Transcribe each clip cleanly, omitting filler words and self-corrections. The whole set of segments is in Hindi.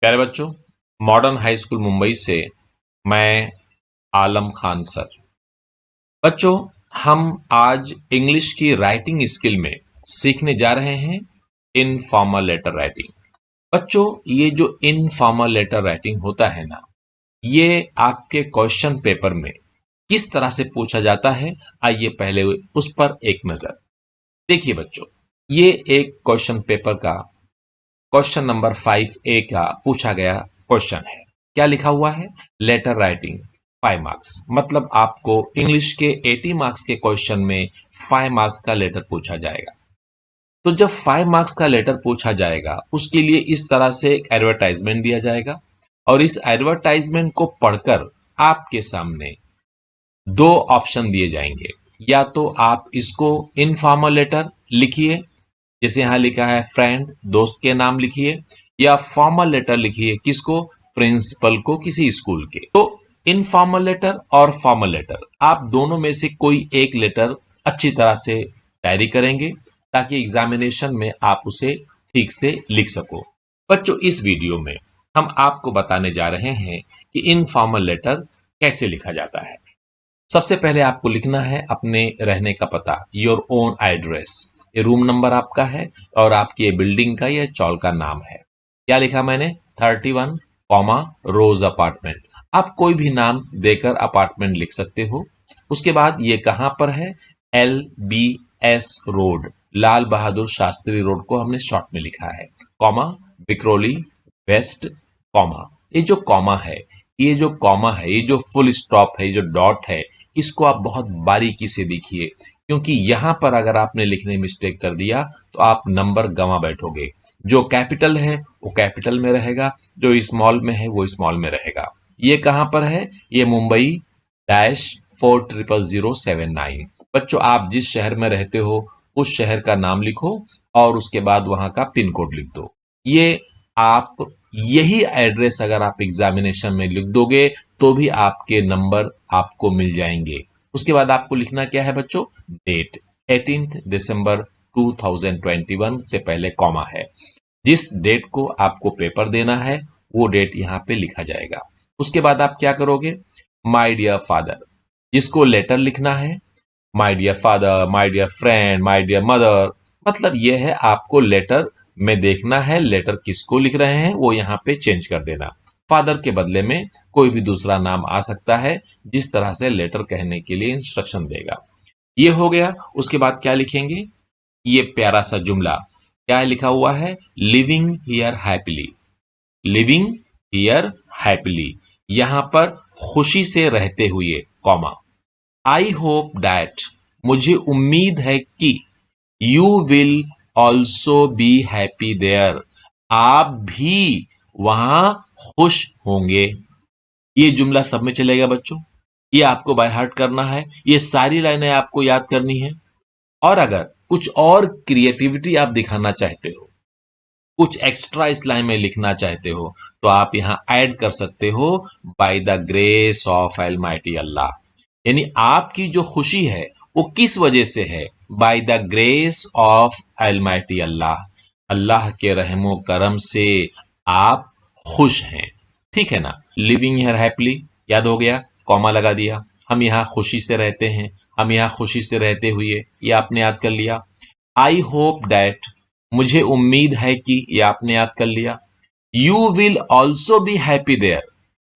प्यारे बच्चों, मॉडर्न हाई स्कूल मुंबई से मैं आलम खान सर। बच्चों, हम आज इंग्लिश की राइटिंग स्किल में सीखने जा रहे हैं इनफॉर्मल लेटर राइटिंग। बच्चों, ये जो इनफॉर्मल लेटर राइटिंग होता है ना, ये आपके क्वेश्चन पेपर में किस तरह से पूछा जाता है, आइए पहले उस पर एक नजर देखिए। बच्चों, ये एक क्वेश्चन पेपर का क्वेश्चन नंबर 5A का पूछा गया क्वेश्चन है। क्या लिखा हुआ है? Letter writing 5 marks. मतलब आपको इंग्लिश के 80 मार्क्स के क्वेश्चन में 5 मार्क्स का लेटर पूछा जाएगा। तो जब 5 मार्क्स का लेटर पूछा जाएगा, उसके लिए इस तरह से एक एडवर्टाइजमेंट दिया जाएगा और इस एडवर्टाइजमेंट को पढ़कर आपके सामने दो ऑप्शन दिए जाएंगे। या तो आप इसको इनफॉर्मल लेटर लिखिए, जैसे यहां लिखा है फ्रेंड, दोस्त के नाम लिखिए, या फॉर्मल लेटर लिखिए, किसको? प्रिंसिपल को, किसी स्कूल के। तो इनफॉर्मल लेटर और फॉर्मल लेटर, आप दोनों में से कोई एक लेटर अच्छी तरह से डायरी करेंगे ताकि एग्जामिनेशन में आप उसे ठीक से लिख सको। बच्चों, इस वीडियो में हम आपको बताने जा रहे हैं कि इनफॉर्मल लेटर कैसे लिखा जाता है। सबसे पहले आपको लिखना है अपने रहने का पता, योर ओन एड्रेस। ये रूम नंबर आपका है और आपकी ये बिल्डिंग का या चौल का नाम है। क्या लिखा मैंने? 31 कॉमा रोज अपार्टमेंट। आप कोई भी नाम देकर अपार्टमेंट लिख सकते हो। उसके बाद ये कहां पर है? LBS road, Lal Bahadur Shastri road को हमने शॉर्ट में लिखा है, कॉमा विक्रोली वेस्ट, कॉमा। ये जो कॉमा है, ये जो कॉमा है, ये जो फुल स्टॉप है, ये जो डॉट है, इसको आप बहुत बारीकी से देखिए, क्योंकि यहां पर अगर आपने लिखने में मिस्टेक कर दिया तो आप नंबर गंवा बैठोगे। जो कैपिटल है वो कैपिटल में रहेगा, जो स्मॉल में है वो स्मॉल में रहेगा। ये कहां पर है? ये मुंबई -40079। बच्चों, आप जिस शहर में रहते हो उस शहर का नाम लिखो और उसके बाद वहां का पिन कोड लिख दो। ये आप यही एड्रेस अगर आप एग्जामिनेशन में लिख दोगे तो भी आपके नंबर आपको मिल जाएंगे। उसके बाद आपको लिखना क्या है बच्चों? डेट 18 दिसंबर 2021 से पहले कॉमा है। जिस डेट को आपको पेपर देना है वो डेट यहाँ पे लिखा जाएगा। उसके बाद आप क्या करोगे? माय डियर फादर, जिसको लेटर लिखना है, my dear father, my dear friend, my dear mother, मतलब यह है आपको लेटर में देखना है लेटर किसको लिख रहे हैं वो यहाँ पे चेंज कर देना। फादर के बदले में कोई भी दूसरा नाम आ सकता है, जिस तरह से लेटर कहने के लिए इंस्ट्रक्शन देगा। ये हो गया। उसके बाद क्या लिखेंगे? ये प्यारा सा जुमला क्या लिखा हुआ है? Living here happily, living here happily, यहां पर खुशी से रहते हुए, कॉमा। आई होप डैट, मुझे उम्मीद है कि, you will also be happy there, आप भी वहां खुश होंगे। ये जुमला सब में चलेगा बच्चों। ये आपको बाय हार्ट करना है, ये सारी लाइनें आपको याद करनी है। और अगर कुछ और क्रिएटिविटी आप दिखाना चाहते हो, कुछ एक्स्ट्रा इस लाइन में लिखना चाहते हो, तो आप यहां ऐड कर सकते हो by the grace of almighty Allah. यानी आपकी जो खुशी है वो किस वजह से है? By the grace of almighty Allah, Allah के रहमो करम से आप खुश हैं। ठीक है ना? लिविंग हियर हैप्पीली याद हो गया, कॉमा लगा दिया। हम यहाँ खुशी से रहते हैं, हम यहाँ खुशी से रहते हुए, ये आपने याद कर लिया। आई होप डैट, मुझे उम्मीद है कि, ये आपने याद कर लिया। You will also be happy there,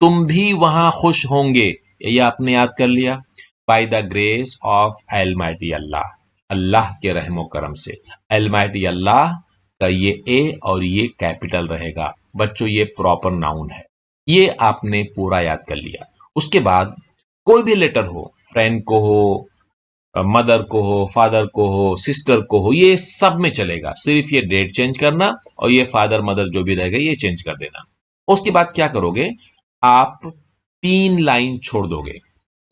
तुम भी वहां खुश होंगे, ये आपने याद कर लिया। By the grace of almighty Allah, Allah के रहमो करम से। अलमाइटी अल्लाह का ये ए और ये कैपिटल रहेगा। बच्चों, ये प्रॉपर नाउन है। ये आपने पूरा याद कर लिया। उसके बाद कोई भी लेटर हो, फ्रेंड को हो, मदर को हो, फादर को हो, सिस्टर को हो, ये सब में चलेगा। सिर्फ ये डेट चेंज करना और ये फादर मदर जो भी रहेगा ये चेंज कर देना। उसके बाद क्या करोगे? आप 3 लाइन छोड़ दोगे।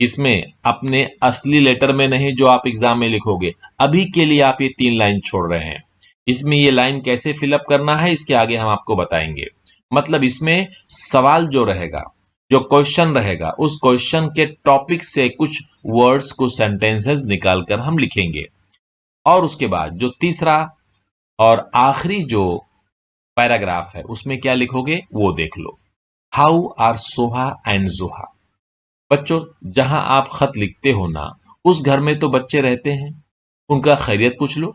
इसमें अपने असली लेटर में नहीं, जो आप एग्जाम में लिखोगे। अभी के लिए आप ये 3 लाइन छोड़ रहे हैं। इसमें ये लाइन कैसे फिलअप करना है इसके आगे हम आपको बताएंगे। मतलब इसमें सवाल जो रहेगा, जो क्वेश्चन रहेगा, उस क्वेश्चन के टॉपिक से कुछ वर्ड्स, कुछ सेंटेंसेस निकालकर हम लिखेंगे। और उसके बाद जो तीसरा और आखिरी जो पैराग्राफ है, उसमें क्या लिखोगे वो देख लो। हाउ आर सोहा एंड जोहा। बच्चों, जहां आप खत लिखते हो ना, उस घर में तो बच्चे रहते हैं, उनका खैरियत पूछ लो।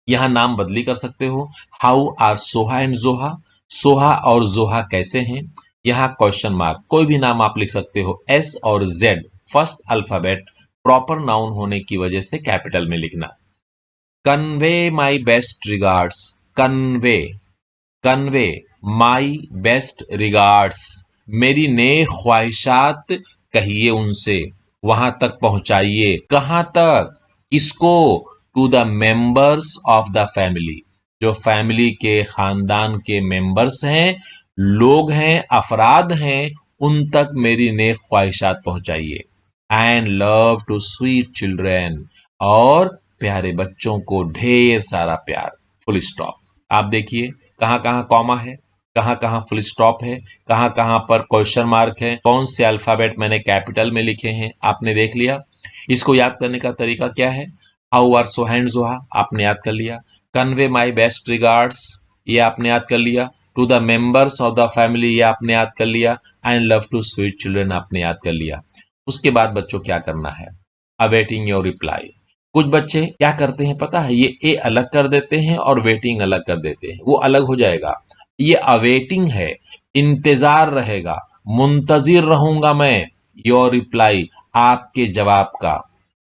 यहां नाम बदली कर सकते हो। हाउ आर सोहा एंड जोहा, सोहा और जोहा कैसे हैं। यहां क्वेश्चन मार्क, कोई भी नाम आप लिख सकते हो। एस और Z first alphabet proper noun होने की वजह से कैपिटल में लिखना। Convey my best regards, convey, convey my best regards, मेरी नेक ख्वाहिशात कहिए उनसे, वहां तक पहुंचाइए। कहां तक, किसको, to the members of the family, जो फैमिली के खानदान के मेंबर्स हैं, लोग हैं, अफराद हैं, उन तक मेरी नेक ख्वाहिशात पहुंचाइए। And love to sweet children, और प्यारे बच्चों को ढेर सारा प्यार। Full stop. आप देखिए कहां कहां कॉमा है, कहां कहां फुल स्टॉप है, कहां कहां पर क्वेश्चन मार्क है, कौन से अल्फाबेट मैंने कैपिटल में लिखे हैं, आपने देख लिया। इसको याद करने का तरीका क्या है। हाउ आर सो हैंड जोहा आपने याद कर लिया। कन्वे माई बेस्ट रिगार्ड्स ये आपने याद कर लिया। To the members of the family ये आपने याद कर लिया। And love to sweet children आपने याद कर लिया। उसके बाद बच्चों क्या करना है, अवेटिंग योर रिप्लाई। कुछ बच्चे क्या करते हैं पता है, ये ए अलग कर देते हैं और वेटिंग अलग कर देते हैं, वो अलग हो जाएगा। ये अवेटिंग है, इंतजार रहेगा, मुंतजिर रहूंगा मैं, योर रिप्लाई आपके जवाब का।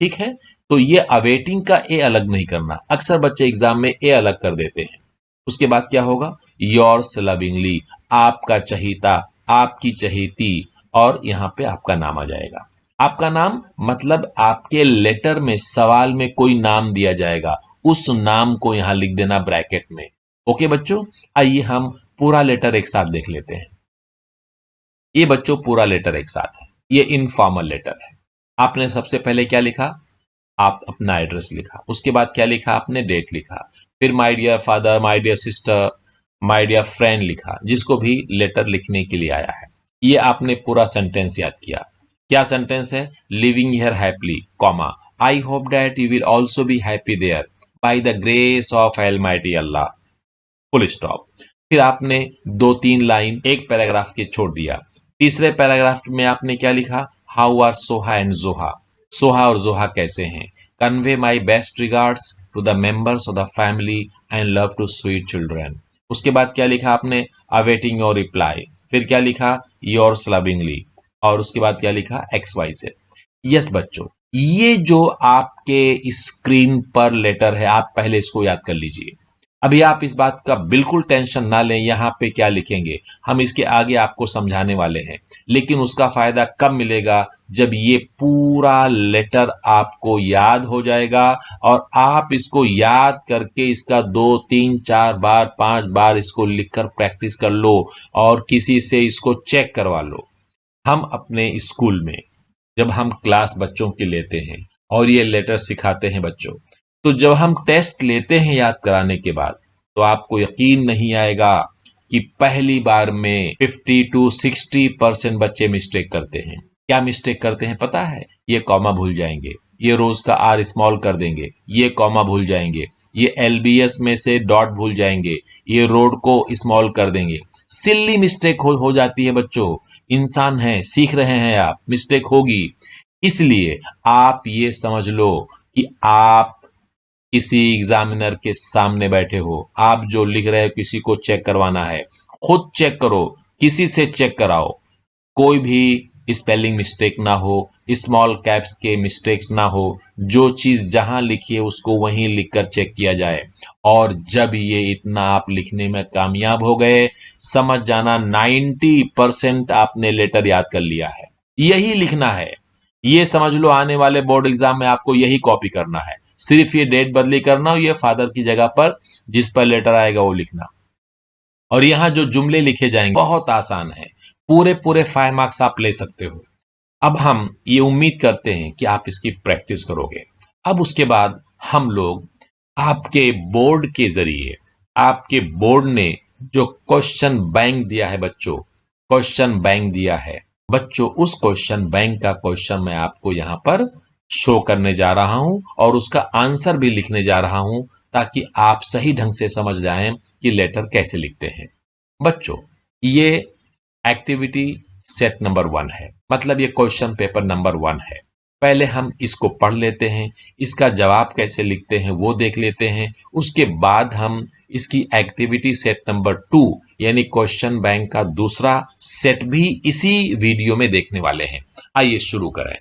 ठीक है, तो ये अवेटिंग का ए अलग नहीं करना। अक्सर बच्चे एग्जाम में ए अलग कर देते हैं। उसके बाद क्या होगा, योर्स लविंगली, आपका चहीता, आपकी चहेती, और यहां पे आपका नाम आ जाएगा। आपका नाम मतलब आपके लेटर में सवाल में कोई नाम दिया जाएगा, उस नाम को यहां लिख देना ब्रैकेट में। ओके बच्चों, आइए हम पूरा लेटर एक साथ देख लेते हैं। ये बच्चों पूरा लेटर एक साथ है, ये इनफॉर्मल लेटर है। आपने सबसे पहले क्या लिखा, आप अपना एड्रेस लिखा। उसके बाद क्या लिखा आपने, डेट लिखा। फिर my dear father, my dear sister, my dear friend लिखा, जिसको भी लेटर लिखने के लिए आया है। ये आपने पूरा सेंटेंस याद किया। क्या सेंटेंस है, living here happily, comma, I hope that you will also be happy there by the grace of almighty Allah, full stop. फिर आपने दो तीन लाइन एक पैराग्राफ के छोड़ दिया। तीसरे पैराग्राफ में आपने क्या लिखा, हाउ आर सोहा एंड जोहा, सोहा और जोहा कैसे हैं। Convey my best regards to the members of the family and love to sweet children. उसके बाद क्या लिखा आपने, अवेटिंग योर रिप्लाई। फिर क्या लिखा, योर्स लविंगली। और उसके बाद क्या लिखा, एक्स वाई से। यस बच्चों, ये जो आपके स्क्रीन पर लेटर है, आप पहले इसको याद कर लीजिए। अभी आप इस बात का बिल्कुल टेंशन ना लें यहाँ पे क्या लिखेंगे, हम इसके आगे आपको समझाने वाले हैं। लेकिन उसका फायदा कब मिलेगा, जब ये पूरा लेटर आपको याद हो जाएगा और आप इसको याद करके इसका 2 3 4 बार 5 बार इसको लिखकर प्रैक्टिस कर लो और किसी से इसको चेक करवा लो। हम अपने स्कूल में जब हम क्लास बच्चों की लेते हैं और ये लेटर सिखाते हैं बच्चों, तो जब हम टेस्ट लेते हैं याद कराने के बाद, तो आपको यकीन नहीं आएगा कि पहली बार में 50 to 60% बच्चे मिस्टेक करते हैं। क्या मिस्टेक करते हैं पता है, ये कॉमा भूल जाएंगे, ये रोज का आर स्मॉल कर देंगे, ये कॉमा भूल जाएंगे, ये एलबीएस में से डॉट भूल जाएंगे, ये रोड को स्मॉल कर देंगे। सिल्ली मिस्टेक हो जाती है बच्चों, इंसान है, सीख रहे हैं आप, मिस्टेक होगी। इसलिए आप ये समझ लो कि आप किसी एग्जामिनर के सामने बैठे हो, आप जो लिख रहे हो किसी को चेक करवाना है, खुद चेक करो, किसी से चेक कराओ, कोई भी स्पेलिंग मिस्टेक ना हो, स्मॉल कैप्स के मिस्टेक्स ना हो, जो चीज जहां लिखी है उसको वहीं लिखकर चेक किया जाए। और जब ये इतना आप लिखने में कामयाब हो गए, समझ जाना 90% आपने लेटर याद कर लिया है। यही लिखना है, ये समझ लो आने वाले बोर्ड एग्जाम में आपको यही कॉपी करना है। सिर्फ ये डेट बदली करना और ये फादर की जगह पर जिस पर लेटर आएगा वो लिखना। और यहां जो जुमले लिखे जाएंगे बहुत आसान है, पूरे पूरे 5 मार्क्स आप ले सकते हो। अब हम ये उम्मीद करते हैं कि आप इसकी प्रैक्टिस करोगे। अब उसके बाद हम लोग आपके बोर्ड के जरिए, आपके बोर्ड ने जो क्वेश्चन बैंक दिया है बच्चों, क्वेश्चन बैंक दिया है बच्चों, उस क्वेश्चन बैंक का क्वेश्चन मैं आपको यहां पर शो करने जा रहा हूं और उसका आंसर भी लिखने जा रहा हूं, ताकि आप सही ढंग से समझ जाएं कि लेटर कैसे लिखते हैं। बच्चों, ये एक्टिविटी सेट नंबर 1 है, मतलब ये क्वेश्चन पेपर नंबर 1 है। पहले हम इसको पढ़ लेते हैं, इसका जवाब कैसे लिखते हैं वो देख लेते हैं। उसके बाद हम इसकी एक्टिविटी सेट नंबर 2 यानी क्वेश्चन बैंक का दूसरा सेट भी इसी वीडियो में देखने वाले हैं। आइए शुरू करें।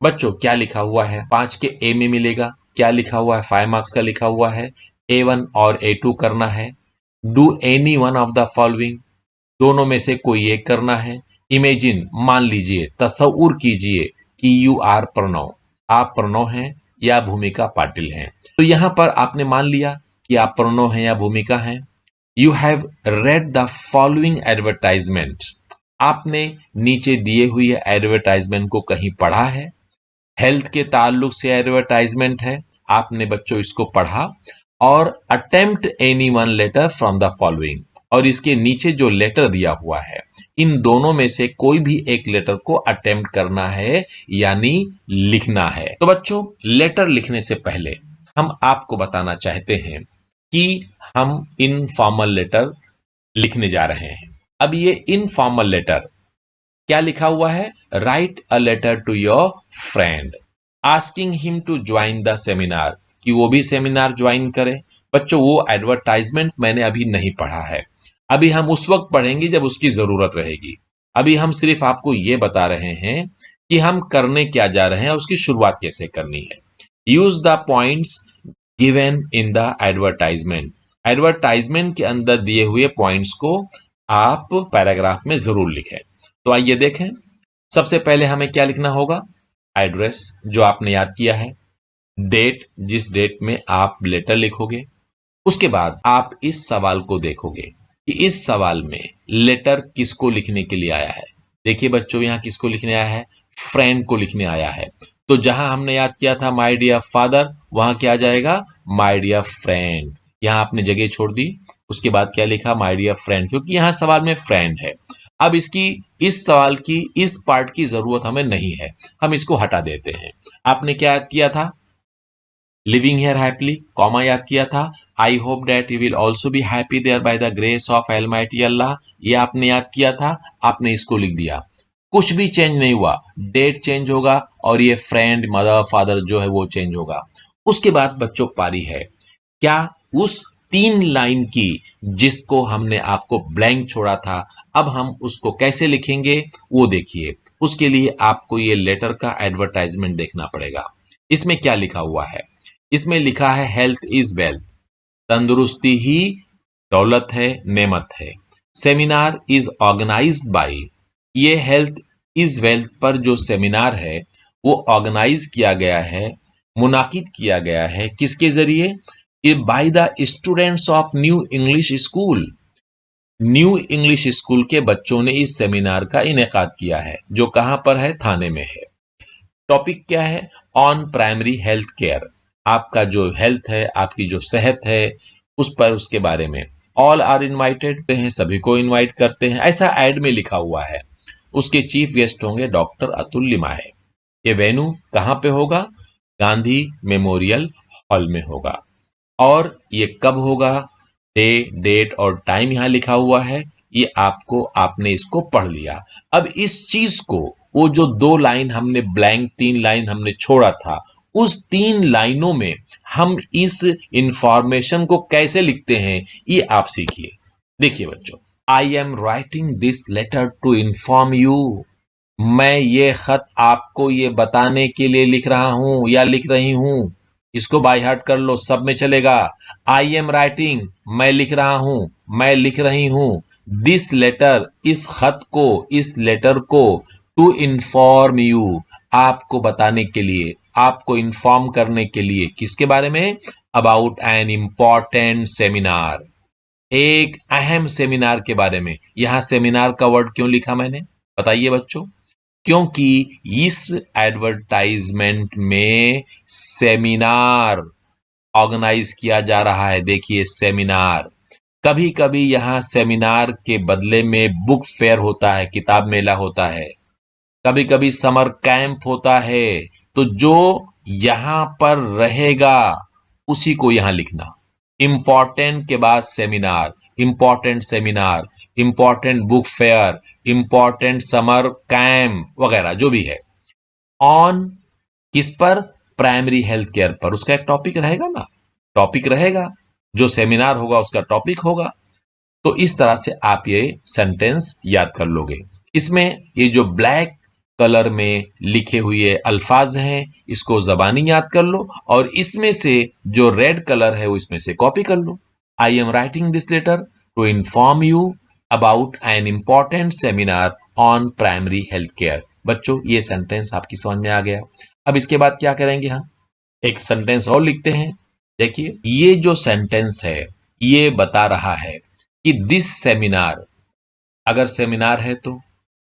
बच्चों, क्या लिखा हुआ है? 5 के ए में मिलेगा। क्या लिखा हुआ है? 5 मार्क्स का लिखा हुआ है। A1 और A2 करना है। Do any one of the following, दोनों में से कोई एक करना है। इमेजिन, मान लीजिए, तस्वुर कीजिए कि यू आर प्रणव, आप प्रणव हैं या भूमिका पाटिल हैं। तो यहां पर आपने मान लिया कि आप प्रणव हैं या भूमिका हैं। You have read the following advertisement, आपने नीचे दिए हुए एडवर्टाइजमेंट को कहीं पढ़ा है। हेल्थ के ताल्लुक से एडवर्टाइजमेंट है, आपने बच्चों इसको पढ़ा। और attempt any one letter from the following, और इसके नीचे जो लेटर दिया हुआ है, इन दोनों में से कोई भी एक लेटर को अटेम्प्ट करना है यानी लिखना है। तो बच्चों, लेटर लिखने से पहले हम आपको बताना चाहते हैं कि हम इनफॉर्मल लेटर लिखने जा रहे हैं। अब ये इनफॉर्मल लेटर क्या लिखा हुआ है? Write a letter to your friend asking him to join the seminar, कि वो भी सेमिनार ज्वाइन करे। बच्चों, वो एडवर्टाइजमेंट मैंने अभी नहीं पढ़ा है, अभी हम उस वक्त पढ़ेंगे जब उसकी जरूरत रहेगी। अभी हम सिर्फ आपको ये बता रहे हैं कि हम करने क्या जा रहे हैं, उसकी शुरुआत कैसे करनी है। Use the points given in the advertisement, advertisement के अंदर दिए हुए पॉइंट्स को आप पैराग्राफ में जरूर लिखें। तो आइए देखें। सबसे पहले हमें क्या लिखना होगा? एड्रेस, जो आपने याद किया है। डेट, जिस डेट में आप लेटर लिखोगे। उसके बाद आप इस सवाल को देखोगे कि इस सवाल में लेटर किसको लिखने के लिए आया है। देखिए बच्चों, यहां किसको लिखने आया है? फ्रेंड को लिखने आया है। तो जहां हमने याद किया था माय डियर फादर, वहां क्या आ जाएगा? My dear friend. यहां आपने जगह छोड़ दी, उसके बाद क्या लिखा? माय डियर फ्रेंड, क्योंकि यहां सवाल में फ्रेंड है। अब इसकी, इस सवाल की इस पार्ट की जरूरत हमें नहीं है, हम इसको हटा देते हैं। आपने क्या याद किया था? लिविंग हियर हैप्पीली, कॉमा याद किया था। I hope that you will also be happy there by the grace of almighty Allah, ये आपने याद किया था, आपने इसको लिख दिया। कुछ भी चेंज नहीं हुआ, डेट चेंज होगा और ये फ्रेंड, मदर, फादर जो है वो चेंज होगा। उसके बाद बच्चों पारी है क्या? उस 3 लाइन की जिसको हमने आपको ब्लैंक छोड़ा था, अब हम उसको कैसे लिखेंगे वो देखिए। उसके लिए आपको ये लेटर का एडवर्टाइजमेंट देखना पड़ेगा। इसमें क्या लिखा हुआ है? इसमें लिखा है हेल्थ इज वेल्थ, तंदुरुस्ती ही दौलत है, नेमत है। सेमिनार इज ऑर्गेनाइज्ड बाय, ये हेल्थ इज वेल्थ पर जो सेमिनार है वो ऑर्गेनाइज किया गया है, मुनाकिद किया गया है, किसके जरिए? By the students of New English school, new English school के बच्चों ने इस सेमिनार का इनेकाद किया है, जो कहां पर है? थाने में है। टॉपिक क्या है? ऑन प्राइमरी हेल्थ केयर, आपका जो हेल्थ है, आपकी जो सेहत है, उस पर, उसके बारे में। ऑल आर इनवाइटेड हैं, सभी को इनवाइट करते हैं, ऐसा एड में लिखा हुआ है। उसके चीफ गेस्ट होंगे डॉक्टर अतुल लिमाय। ये वेन्यू कहां पे होगा? गांधी मेमोरियल हॉल में होगा। और ये कब होगा? डे, डेट और टाइम यहां लिखा हुआ है। ये आपको, आपने इसको पढ़ लिया। अब इस चीज को, वो जो 2 लाइन हमने ब्लैंक, 3 लाइन हमने छोड़ा था, उस 3 लाइनों में हम इस इंफॉर्मेशन को कैसे लिखते हैं ये आप सीखिए। देखिए बच्चों, I am writing this letter to inform you, मैं ये खत आपको ये बताने के लिए लिख रहा हूं या लिख रही हूं। इसको बाय हार्ट कर लो, सब में चलेगा। आई एम राइटिंग, मैं लिख रहा हूं, मैं लिख रही हूं। दिस लेटर, इस खत को, इस लेटर को। टू इन्फॉर्म यू, आपको बताने के लिए, आपको इन्फॉर्म करने के लिए। किसके बारे में? अबाउट एन इंपॉर्टेंट सेमिनार, एक अहम सेमिनार के बारे में। यहां सेमिनार का वर्ड क्यों लिखा मैंने, बताइए बच्चों? क्योंकि इस एडवर्टाइजमेंट में सेमिनार ऑर्गेनाइज किया जा रहा है। देखिए सेमिनार, कभी कभी यहां सेमिनार के बदले में बुक फेयर होता है, किताब मेला होता है, कभी कभी समर कैंप होता है। तो जो यहां पर रहेगा उसी को यहां लिखना। इंपॉर्टेंट के बाद seminar, important seminar, important book fair, important summer camp वगैरह जो भी है। ऑन किस पर? प्राइमरी हेल्थ केयर पर। उसका एक टॉपिक रहेगा ना, टॉपिक रहेगा, जो सेमिनार होगा उसका टॉपिक होगा। तो इस तरह से आप ये सेंटेंस याद कर लोगे। इसमें ये जो ब्लैक कलर में लिखे हुए अल्फाज हैं इसको जबानी याद कर लो, और इसमें से जो रेड कलर है वो इसमें से कॉपी कर लो। I am writing this letter to inform you about an important seminar on primary health care. बच्चों ये सेंटेंस आपकी समझ में आ गया। अब इसके बाद क्या करेंगे हम, एक सेंटेंस और लिखते हैं। देखिए ये जो सेंटेंस है ये बता रहा है कि दिस सेमिनार, अगर सेमिनार है तो,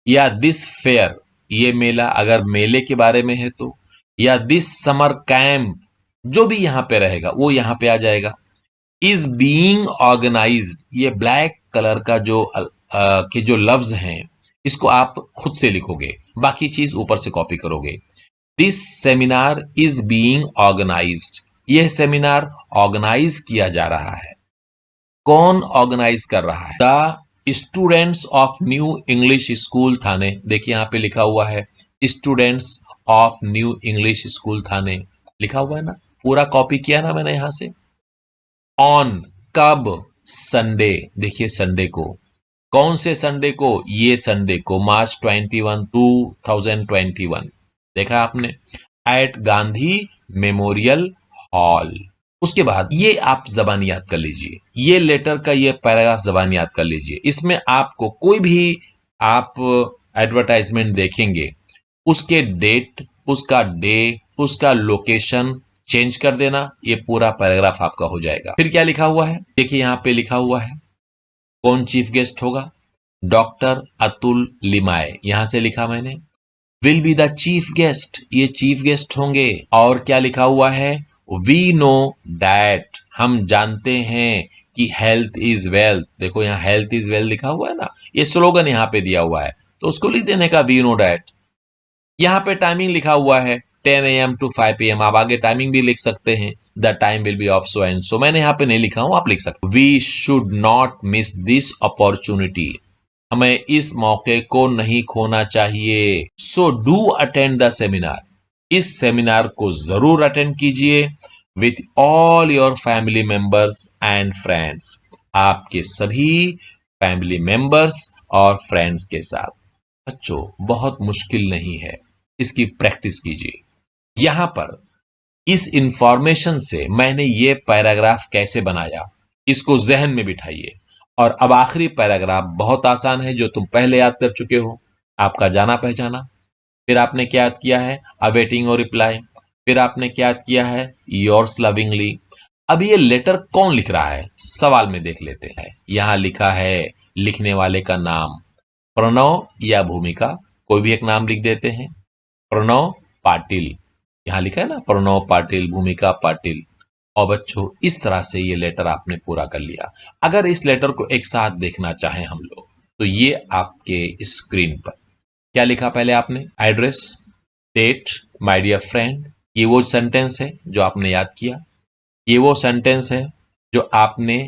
या दिस फेयर, ये मेला अगर मेले के बारे में है तो, या दिस समर कैंप, जो भी यहां पे रहेगा वो यहां पे आ जाएगा। इज बीइंग ऑर्गेनाइज्ड, ये ब्लैक कलर का जो के जो लफ्ज हैं इसको आप खुद से लिखोगे, बाकी चीज ऊपर से कॉपी करोगे। This seminar is being organised, यह सेमिनार ऑर्गेनाइज किया जा रहा है। कौन ऑर्गेनाइज कर रहा है? The students of New English School Thane. देखिए यहां पे लिखा हुआ है students of New English School Thane, लिखा हुआ है ना, पूरा कॉपी किया ना मैंने यहां से। ऑन कब? संडे, देखिए संडे को, कौन से संडे को? ये संडे को, मार्च 21 2021, देखा आपने। At Gandhi memorial hall. उसके बाद ये आप जबान याद कर लीजिए, ये लेटर का ये पैराग्राफ जबान याद कर लीजिए। इसमें आपको कोई भी आप एडवर्टाइजमेंट देखेंगे उसके डेट, उसका डे, उसका लोकेशन चेंज कर देना, ये पूरा पैराग्राफ आपका हो जाएगा। फिर क्या लिखा हुआ है? देखिए यहां पे लिखा हुआ है कौन चीफ गेस्ट होगा? डॉक्टर अतुल लिमाय, यहां से लिखा मैंने। Will be the chief guest, ये चीफ गेस्ट होंगे। और क्या लिखा हुआ है? वी नो दैट, हम जानते हैं कि हेल्थ इज वेल्थ। देखो यहाँ हेल्थ इज वेल्थ लिखा हुआ है ना, ये स्लोगन यहाँ पे दिया हुआ है तो उसको लिख देने का वी नो दैट। यहाँ पे टाइमिंग लिखा हुआ है 10 AM to 5 PM, आप आगे टाइमिंग भी लिख सकते हैं, the time will be of so and so. मैंने यहाँ पे नहीं लिखा हूं, आप लिख सकते। We should not miss this opportunity, हमें इस मौके को नहीं खोना चाहिए। So do attend the seminar, इस सेमिनार को जरूर अटेंड कीजिए with all your family members and friends, आपके सभी फैमिली मेंबर्स और फ्रेंड्स के साथ। बच्चों बहुत मुश्किल नहीं है, इसकी प्रैक्टिस कीजिए। यहां पर इस इंफॉर्मेशन से मैंने ये पैराग्राफ कैसे बनाया इसको जहन में बिठाइए। और अब आखिरी पैराग्राफ बहुत आसान है, जो तुम पहले याद कर चुके हो, आपका जाना पहचाना। फिर आपने क्या याद किया है? अवेटिंग और रिप्लाई। फिर आपने क्या याद किया है? Yours lovingly. अब ये लेटर कौन लिख रहा है, सवाल में देख लेते हैं। यहां लिखा है लिखने वाले का नाम, प्रणव या भूमिका, कोई भी एक नाम लिख देते हैं। प्रणव पाटिल, यहां लिखा है ना प्रणव पाटिल, भूमिका पाटिल। और बच्चों इस तरह से ये लेटर आपने पूरा कर लिया। अगर इस लेटर को एक साथ देखना चाहें हम लोग तो ये आपके स्क्रीन पर क्या लिखा पहले आपने? Address, date, my dear friend, ये वो सेंटेंस है जो आपने याद किया। ये वो सेंटेंस है जो आपने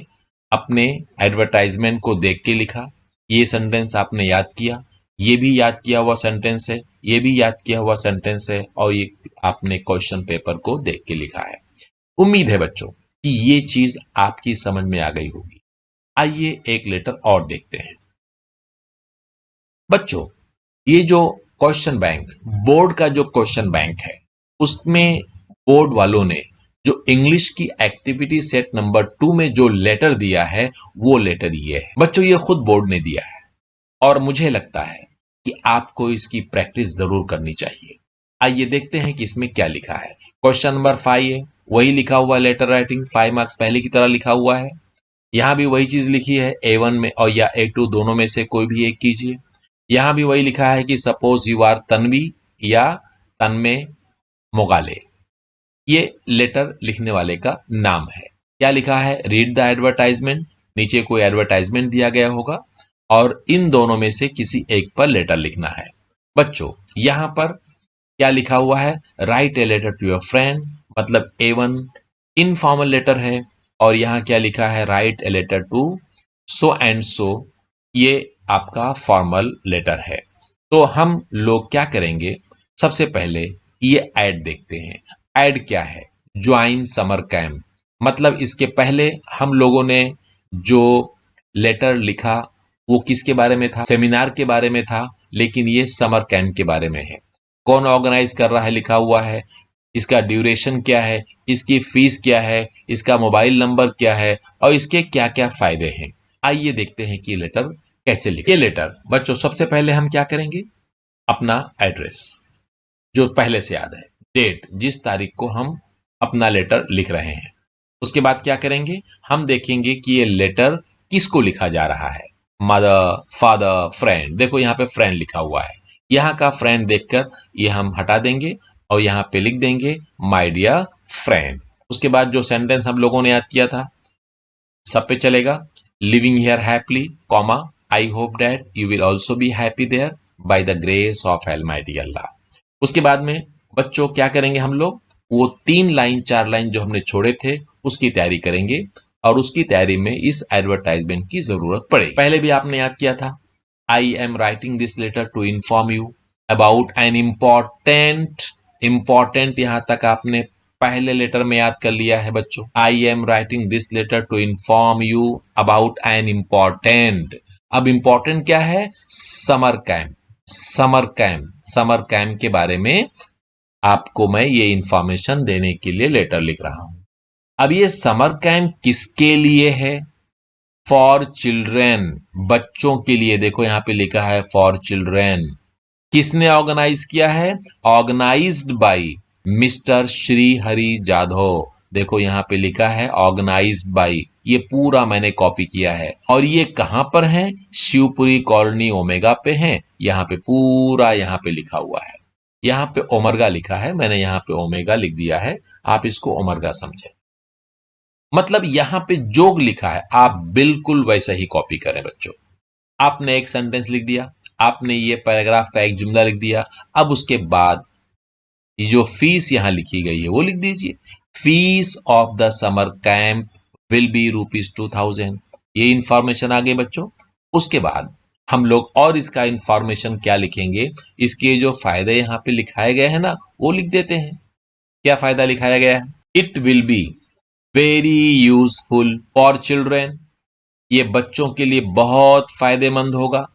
अपने एडवर्टाइजमेंट को देख के लिखा। ये सेंटेंस आपने याद किया, ये भी याद किया हुआ सेंटेंस है, ये भी याद किया हुआ सेंटेंस है, और ये आपने क्वेश्चन पेपर को देख के लिखा है। उम्मीद है बच्चों कि ये चीज आपकी समझ में आ गई होगी। आइए एक लेटर और देखते हैं। बच्चों ये जो क्वेश्चन बैंक, बोर्ड का जो क्वेश्चन बैंक है, उसमें बोर्ड वालों ने जो इंग्लिश की एक्टिविटी सेट नंबर 2 में जो लेटर दिया है वो लेटर ये है। बच्चों ये खुद बोर्ड ने दिया है और मुझे लगता है कि आपको इसकी प्रैक्टिस जरूर करनी चाहिए। आइए देखते हैं कि इसमें क्या लिखा है। क्वेश्चन नंबर 5 है, वही लिखा हुआ लेटर राइटिंग, 5 मार्क्स पहले की तरह लिखा हुआ है। यहां भी वही चीज लिखी है, A1 में और या A2 दोनों में से कोई भी एक कीजिए। यहां भी वही लिखा है कि सपोज यू आर तन्वी या तन्मय मोगाले, ये लेटर लिखने वाले का नाम है। क्या लिखा है? रीड द एडवर्टाइजमेंट, नीचे कोई एडवर्टाइजमेंट दिया गया होगा और इन दोनों में से किसी एक पर लेटर लिखना है। बच्चों यहां पर क्या लिखा हुआ है? Write a letter to your friend, मतलब A1 इनफॉर्मल लेटर है, और यहाँ क्या लिखा है, write a letter to so and so, ये आपका फॉर्मल लेटर है। तो हम लोग क्या करेंगे, सबसे पहले ये ऐड देखते हैं। ऐड क्या है, ज्वाइन समर कैंप, मतलब इसके पहले हम लोगों ने जो लेटर लिखा वो किसके बारे में था, सेमिनार के बारे में था, लेकिन ये समर कैंप के बारे में है। कौन ऑर्गेनाइज कर रहा है लिखा हुआ है, इसका ड्यूरेशन क्या है, इसकी फीस क्या है, इसका मोबाइल नंबर क्या है और इसके क्या क्या फायदे हैं। आइए देखते हैं कि लेटर कैसे लिखें। ये लेटर बच्चों सबसे पहले हम क्या करेंगे, अपना एड्रेस जो पहले से याद है, डेट जिस तारीख को हम अपना लेटर लिख रहे हैं, उसके बाद क्या करेंगे, हम देखेंगे कि ये लेटर किसको लिखा जा रहा है, मदर, फादर, फ्रेंड। देखो यहाँ पे फ्रेंड लिखा हुआ है, यहाँ का फ्रेंड देखकर ये हम हटा देंगे और यहाँ पे लिख देंगे माय डियर फ्रेंड। उसके बाद जो सेंटेंस हम लोगों ने याद किया था सब पे चलेगा, living here happily, comma, I hope that you will also be happy there by the grace of almighty Allah. उसके बाद में बच्चों क्या करेंगे हम लोग, वो 3 लाइन 4 लाइन जो हमने छोड़े थे उसकी तैयारी करेंगे और उसकी तैयारी में इस एडवर्टाइजमेंट की जरूरत पड़ेगी। पहले भी आपने याद किया था, I am writing this letter to inform you about an important यहां तक आपने पहले लेटर में याद कर लिया है बच्चों। I am writing this letter to inform you about an important. अब इम्पॉर्टेंट क्या है, समर कैंप। समर कैंप के बारे में आपको मैं ये इंफॉर्मेशन देने के लिए लेटर लिख रहा हूं। अब ये समर कैंप किसके लिए है, फॉर चिल्ड्रेन, बच्चों के लिए। देखो यहां पे लिखा है फॉर चिल्ड्रेन। किसने ऑर्गेनाइज किया है, organised by mister Shri Hari Jadhav. देखो यहां पे लिखा है ऑर्गेनाइज्ड बाय, ये पूरा मैंने कॉपी किया है। और ये कहां पर है, शिवपुरी कॉलोनी ओमेगा पे है। यहाँ पे पूरा यहाँ पे लिखा हुआ है, यहाँ पे ओमरगा लिखा है, मैंने यहाँ पे ओमेगा लिख दिया है, आप इसको ओमरगा समझे। मतलब यहाँ पे जोग लिखा है, आप बिल्कुल वैसा ही कॉपी करें बच्चों। आपने एक सेंटेंस लिख दिया, आपने ये पैराग्राफ का एक जुमला लिख दिया। अब उसके बाद ये जो फीस यहां लिखी गई है वो लिख दीजिए, fees of the summer camp will be ₹2000। ये इंफॉर्मेशन आ गई बच्चों। उसके बाद हम लोग और इसका इंफॉर्मेशन क्या लिखेंगे, इसके जो फायदे यहाँ पे लिखाए गए हैं ना वो लिख देते हैं। क्या फायदा लिखाया गया है, it will be very useful for children, ये बच्चों के लिए बहुत फायदेमंद होगा।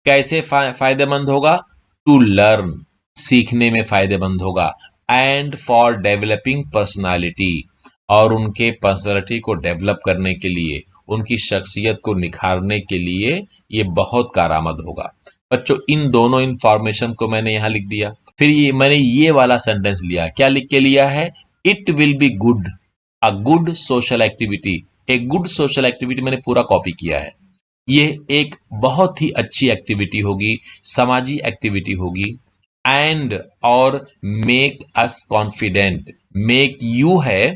कैसे फायदेमंद होगा, टू लर्न, सीखने में फायदेमंद होगा, एंड फॉर डेवलपिंग पर्सनालिटी, और उनके पर्सनालिटी को डेवलप करने के लिए, उनकी शख्सियत को निखारने के लिए ये बहुत कारआमद होगा। बच्चों इन दोनों इंफॉर्मेशन को मैंने यहां लिख दिया। फिर ये मैंने ये वाला सेंटेंस लिया, क्या लिख के लिया है, it will be good a good social activity. एक गुड सोशल एक्टिविटी मैंने पूरा कॉपी किया है। ये एक बहुत ही अच्छी एक्टिविटी होगी, समाजी एक्टिविटी होगी। एंड और make us confident, make you है,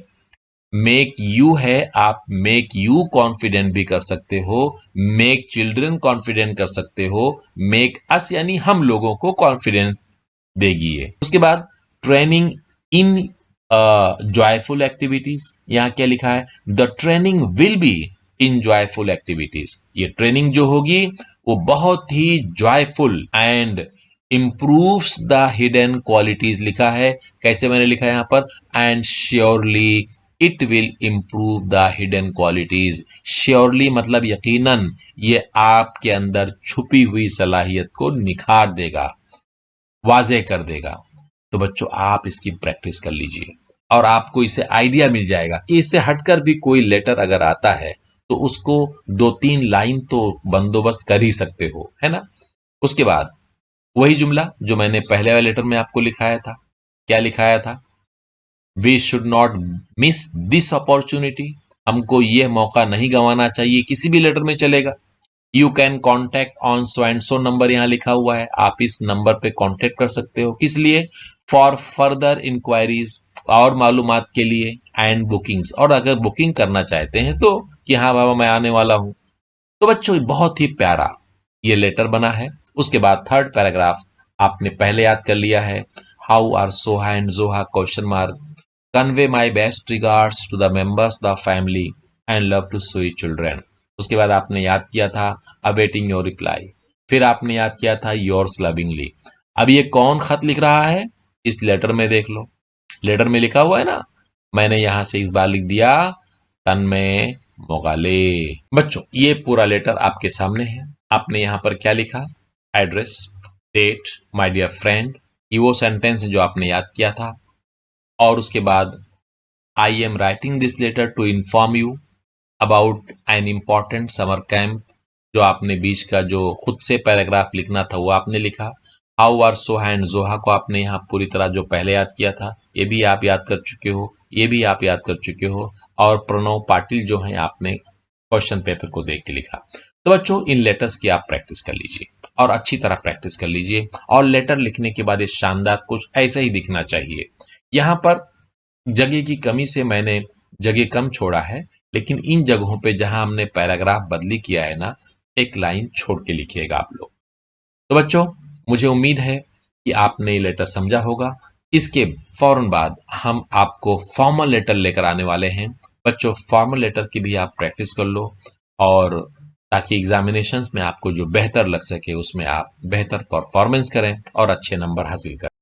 आप मेक यू कॉन्फिडेंट भी कर सकते हो, मेक चिल्ड्रन कॉन्फिडेंट कर सकते हो, मेक अस यानी हम लोगों को कॉन्फिडेंस देगी ये। उसके बाद ट्रेनिंग इन जॉयफुल एक्टिविटीज, यहां क्या लिखा है, the training will be in joyful activities. ये ट्रेनिंग जो होगी वो बहुत ही joyful and improves the hidden qualities लिखा है। कैसे मैंने लिखा है यहां पर, and surely it will improve the hidden qualities. Surely मतलब यकीनन ये आपके अंदर छुपी हुई सलाहियत को निखार देगा, वाजे कर देगा। तो बच्चों आप इसकी प्रैक्टिस कर लीजिए और आपको इससे आइडिया मिल जाएगा कि इससे हटकर भी कोई लेटर अगर आता है तो उसको 2-3 लाइन तो बंदोबस्त कर ही सकते हो, है ना। उसके बाद वही जुमला जो मैंने पहले वाले लेटर में आपको लिखाया था, क्या लिखाया था, we should not miss this opportunity, हमको यह मौका नहीं गंवाना चाहिए, किसी भी लेटर में चलेगा। You can contact on so and so number, यहां लिखा हुआ है, आप इस नंबर पे कॉन्टैक्ट कर सकते हो। किस लिए, फॉर फर्दर इंक्वायरीज, और मालूमात के लिए, एंड बुकिंग्स, और अगर बुकिंग करना चाहते हैं तो कि हाँ बाबा मैं आने वाला हूं। तो बच्चों बहुत ही प्यारा ये लेटर बना है। उसके बाद थर्ड पैराग्राफ आपने पहले याद कर लिया है, how are Soha and Zoha question mark. Convey my best regards to the members the family and love to sweet children. उसके बाद आपने याद किया था अवेटिंग योर रिप्लाई। फिर आपने याद किया था योर्स लविंगली। अब ये कौन खत लिख रहा है, इस लेटर में देख लो। लेटर में लिखा हुआ है ना, मैंने यहां से इस बार लिख दिया तन्मय मोगाले। बच्चों ये पूरा लेटर आपके सामने है। आपने यहां पर क्या लिखा, address, date, my dear friend, ये वो सेंटेंस है जो आपने याद किया था। और उसके बाद I am writing this letter to inform you about an important summer camp. जो आपने बीच का जो खुद से पैराग्राफ लिखना था वो आपने लिखा। हाउ आर सोहा एंड जोहा को आपने यहाँ पूरी तरह जो पहले याद किया था ये भी आप याद कर चुके हो, ये भी आप याद कर चुके हो। और प्रणव पाटिल जो है आपने क्वेश्चन पेपर को देख के लिखा। तो बच्चों इन लेटर्स की आप प्रैक्टिस कर लीजिए और अच्छी तरह प्रैक्टिस कर लीजिए। और लेटर लिखने के बाद ये शानदार कुछ ऐसा ही दिखना चाहिए। यहाँ पर जगह की कमी से मैंने जगह कम छोड़ा है, लेकिन इन जगहों पे जहां हमने पैराग्राफ बदली किया है ना, एक लाइन छोड़ के लिखिएगा आप लोग। तो बच्चों मुझे उम्मीद है कि आपने ये लेटर समझा होगा। इसके फौरन बाद हम आपको फॉर्मल लेटर लेकर आने वाले हैं। बच्चों फॉर्मल लेटर की भी आप प्रैक्टिस कर लो, और ताकि एग्जामिनेशंस में आपको जो बेहतर लग सके उसमें आप बेहतर परफॉर्मेंस करें और अच्छे नंबर हासिल करें।